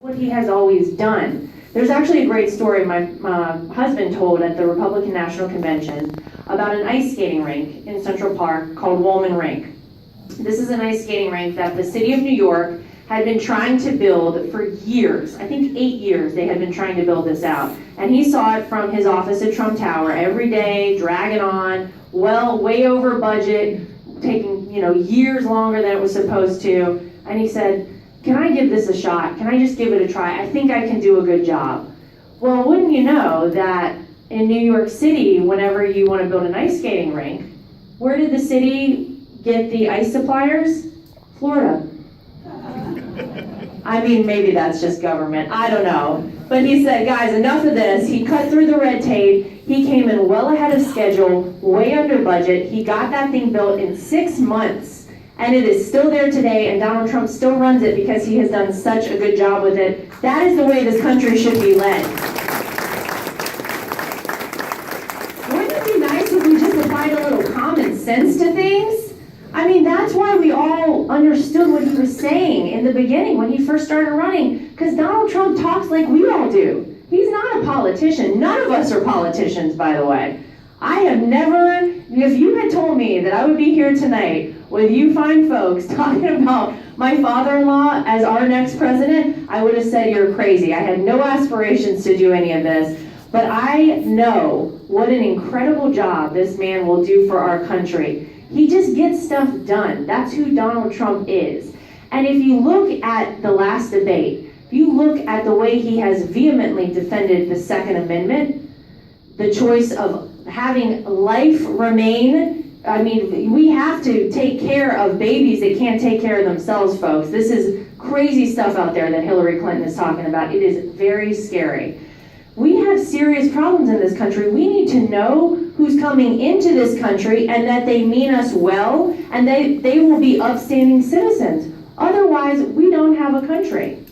what he has always done. There's actually a great story my husband told at the Republican National Convention about an ice skating rink in Central Park called Wyoming Rink. This is an ice skating rink that the city of New York had been trying to build for years. I think 8 years they had been trying to build this out. And he saw it from his office at Trump Tower every day, dragging on, well, way over budget, taking, years longer than it was supposed to. And he said, can I give this a shot? Can I just give it a try? I think I can do a good job. Well, wouldn't you know that in New York City, whenever you want to build an ice skating rink, where did the city get the ice suppliers? Florida. I mean, maybe that's just government. I don't know. But he said, guys, enough of this. He cut through the red tape. He came in well ahead of schedule, way under budget. He got that thing built in 6 months. And it is still there today, and Donald Trump still runs it because he has done such a good job with it. That is the way this country should be led. Wouldn't it be nice if we just applied a little common sense to things? I mean, that's why we all understood what he was saying in the beginning when he first started running, because Donald Trump talks like we all do. He's not a politician. None of us are politicians, by the way. I have never, if you had told me that I would be here tonight with you fine folks talking about my father-in-law as our next president, I would have said you're crazy. I had no aspirations to do any of this, but I know what an incredible job this man will do for our country. He just gets stuff done. That's who Donald Trump is. And if you look at the last debate, if you look at the way he has vehemently defended the Second Amendment, the choice of having life remain, I mean, we have to take care of babies that can't take care of themselves, folks. This is crazy stuff out there that Hillary Clinton is talking about. It is very scary. We have serious problems in this country. We need to know who's coming into this country and that they mean us well and they will be upstanding citizens. Otherwise, we don't have a country.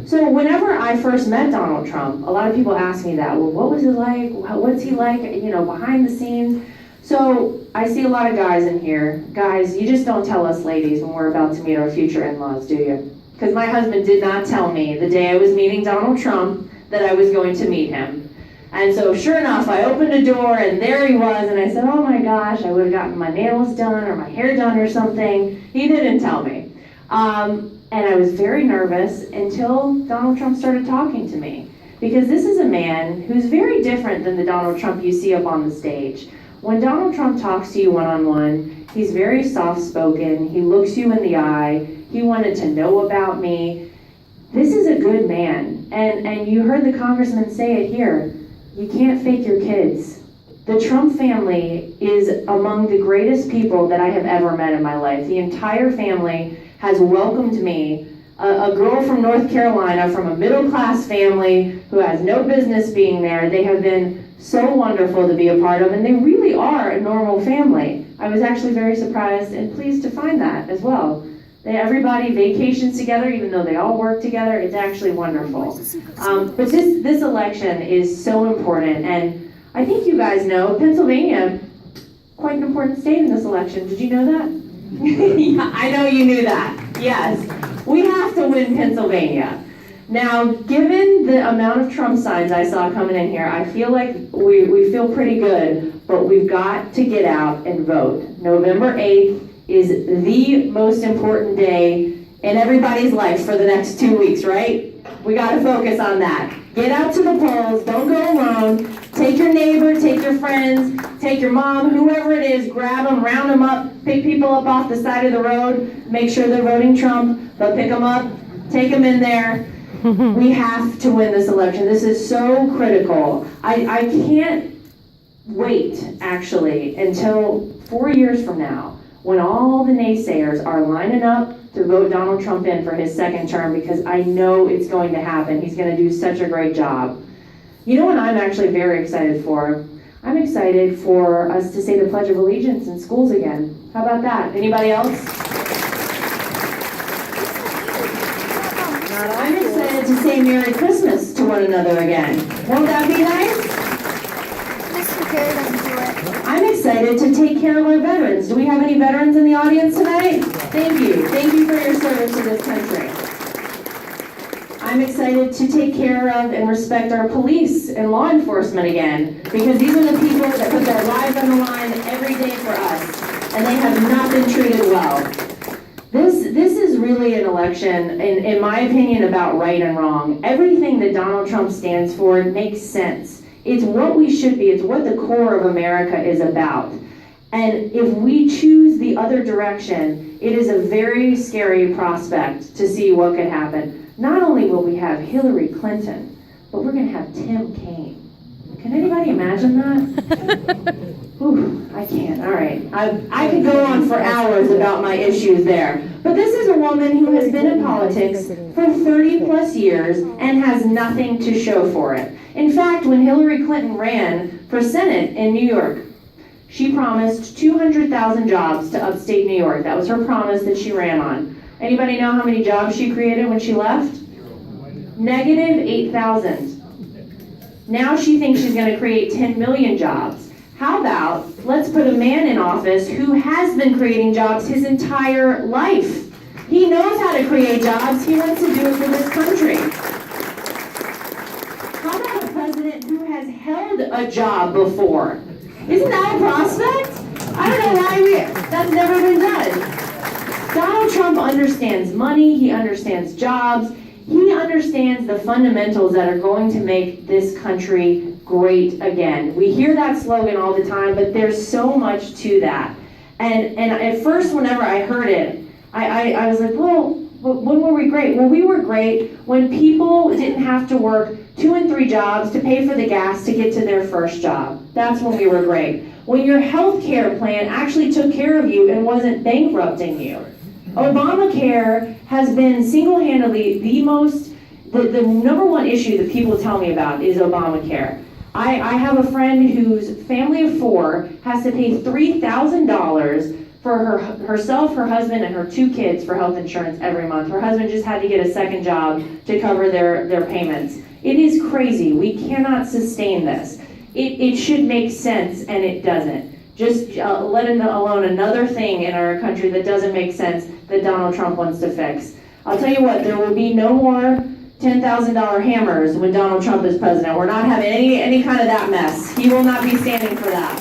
So whenever I first met Donald Trump, a lot of people ask me that. Well, what was he like? What's he like, behind the scenes? So I see a lot of guys in here. Guys, you just don't tell us ladies when we're about to meet our future in-laws, do you? Because my husband did not tell me the day I was meeting Donald Trump that I was going to meet him. And so sure enough, I opened a door and there he was, and I said, oh my gosh, I would have gotten my nails done or my hair done or something. He didn't tell me. And I was very nervous until Donald Trump started talking to me. Because this is a man who's very different than the Donald Trump you see up on the stage. When Donald Trump talks to you one-on-one, he's very soft-spoken. He looks you in the eye. He wanted to know about me. This is a good man. And you heard the congressman say it here. You can't fake your kids. The Trump family is among the greatest people that I have ever met in my life. The entire family has welcomed me, a girl from North Carolina, from a middle-class family who has no business being there. They have been so wonderful to be a part of, and they really are a normal family. I was actually very surprised and pleased to find that as well. Everybody vacations together, even though they all work together. It's actually wonderful. But this election is so important, and I think you guys know Pennsylvania, quite an important state in this election. Did you know that? Yeah, I know you knew that. Yes. We have to win Pennsylvania. Now, given the amount of Trump signs I saw coming in here, I feel like we feel pretty good, but we've got to get out and vote. November 8th is the most important day in everybody's life for the next 2 weeks, right? We got to focus on that. Get out to the polls. Don't go alone. Take your neighbor, take your friends, take your mom, whoever it is, grab them, round them up, pick people up off the side of the road, make sure they're voting Trump, but pick them up, take them in there. We have to win this election. This is so critical. I can't wait, actually, until 4 years from now, when all the naysayers are lining up to vote Donald Trump in for his second term, because I know it's going to happen. He's going to do such a great job. You know what I'm actually very excited for? I'm excited for us to say the Pledge of Allegiance in schools again. How about that? Anybody else? I'm excited to say Merry Christmas to one another again. Won't that be nice? Mr. Kerry doesn't do it. I'm excited to take care of our veterans. Do we have any veterans in the audience tonight? Thank you. Thank you for your service to this country. I'm excited to take care of and respect our police and law enforcement again, because these are the people that put their lives on the line every day for us, and they have not been treated well. This is really an election, in my opinion, about right and wrong. Everything that Donald Trump stands for makes sense. It's what we should be. It's what the core of America is about. And if we choose the other direction, it is a very scary prospect to see what could happen. Not only will we have Hillary Clinton, but we're going to have Tim Kaine. Can anybody imagine that? Ooh, I can't. All right. I could go on for hours about my issues there. But this is a woman who has been in politics for 30 plus years and has nothing to show for it. In fact, when Hillary Clinton ran for Senate in New York, she promised 200,000 jobs to upstate New York. That was her promise that she ran on. Anybody know how many jobs she created when she left? Negative 8,000. Now she thinks she's going to create 10 million jobs. How about let's put a man in office who has been creating jobs his entire life. He knows how to create jobs. He wants to do it for this country. How about a president who has held a job before? Isn't that a prospect? I don't know why that's never been done. Donald Trump understands money. He understands jobs. He understands the fundamentals that are going to make this country great again. We hear that slogan all the time, but there's so much to that. And at first, whenever I heard it, I was like, well, when were we great? Well, we were great when people didn't have to work 2 and 3 jobs to pay for the gas to get to their first job. That's when we were great. When your health care plan actually took care of you and wasn't bankrupting you. Obamacare has been single-handedly the number one issue that people tell me about is Obamacare. I have a friend whose family of 4 has to pay $3,000 for herself, her husband, and her 2 kids for health insurance every month. Her husband just had to get a second job to cover their payments. It is crazy. We cannot sustain this. It should make sense, and it doesn't. Just let alone another thing in our country that doesn't make sense that Donald Trump wants to fix. I'll tell you what, there will be no more $10,000 hammers when Donald Trump is president. We're not having any kind of that mess. He will not be standing for that.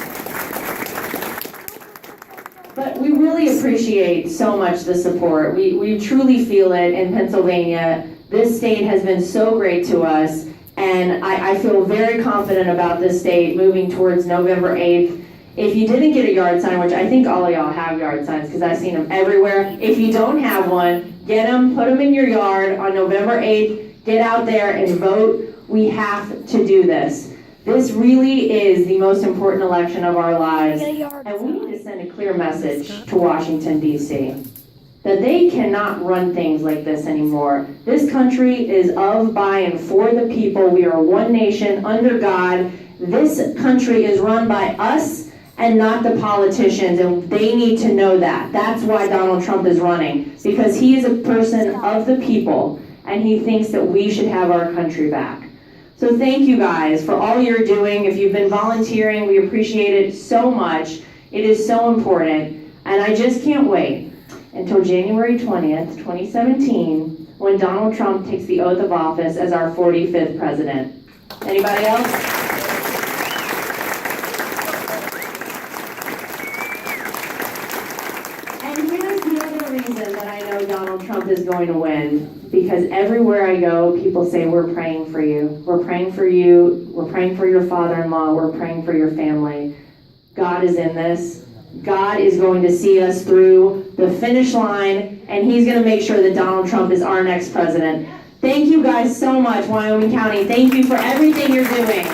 But we really appreciate so much the support. We truly feel it in Pennsylvania. This state has been so great to us, and I feel very confident about this state moving towards November 8th. If you didn't get a yard sign, which I think all of y'all have yard signs because I've seen them everywhere. If you don't have one, get them, put them in your yard on November 8th. Get out there and vote. We have to do this. This really is the most important election of our lives. And we need to send a clear message to Washington, D.C. that they cannot run things like this anymore. This country is of, by, and for the people. We are one nation under God. This country is run by us and not the politicians, and they need to know that. That's why Donald Trump is running, because he is a person of the people, and he thinks that we should have our country back. So thank you guys for all you're doing. If you've been volunteering, we appreciate it so much. It is so important, and I just can't wait until January 20th, 2017, when Donald Trump takes the oath of office as our 45th president. Anybody else? Donald Trump is going to win, because everywhere I go, people say, we're praying for you. We're praying for you. We're praying for your father-in-law. We're praying for your family. God is in this. God is going to see us through the finish line, and he's going to make sure that Donald Trump is our next president. Thank you guys so much, Wyoming County. Thank you for everything you're doing.